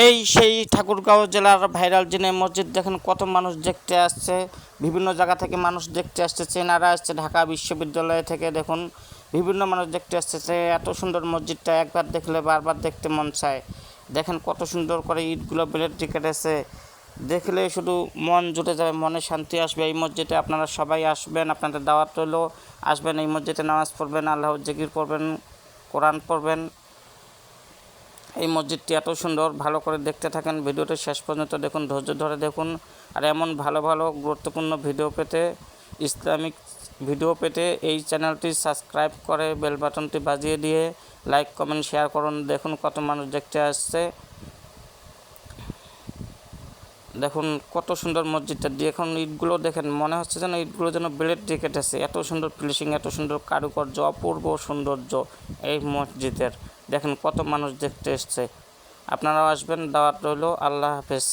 এই সেই ঠাকুরগাঁও জেলার ভাইরাল জিনে মসজিদ, দেখেন কত মানুষ দেখতে আসছে, বিভিন্ন জায়গা থেকে মানুষ দেখতে আসছে, চেনারা আসছে ঢাকা বিশ্ববিদ্যালয় থেকে, দেখুন বিভিন্ন মানুষ দেখতে আসছে। এত সুন্দর মসজিদটা একবার দেখলে বারবার দেখতে মন চায়। দেখেন কত সুন্দর করে ইটগুলো বেলের কেটেছে, দেখলে শুধু মন জুড়ে যাবে, মনে শান্তি আসবে। এই মসজিদে আপনারা সবাই আসবেন, আপনাদের দাওয়াত রইল, আসবেন এই মসজিদে, নামাজ পড়বেন, আল্লাহর জিকির পড়বেন, কোরআন পড়বেন। এই মসজিদটি এত সুন্দর, ভালো করে দেখতে থাকেন, ভিডিওটি শেষ পর্যন্ত দেখুন, ধৈর্য ধরে দেখুন। আর এমন ভালো ভালো গুরুত্বপূর্ণ ভিডিও পেতে, ইসলামিক ভিডিও পেতে এই চ্যানেলটি সাবস্ক্রাইব করে বেল বাটনটি বাজিয়ে দিয়ে লাইক কমেন্ট শেয়ার করুন। দেখুন কত মানুষ দেখতে আসছে, দেখুন কত সুন্দর মসজিদটা। এখন ইটগুলো দেখেন, মনে হচ্ছে যেন ইটগুলো যেন ব্লেড দিয়ে কেটেছে, এত সুন্দর ফিনিশিং, এত সুন্দর কারুকার্য, অপূর্ব সৌন্দর্য এই মসজিদের। দেখেন কত মানুষ দেখতে এসছে, আপনারাও আসবেন, দাওয়াত রইল। আল্লাহ হাফেজ।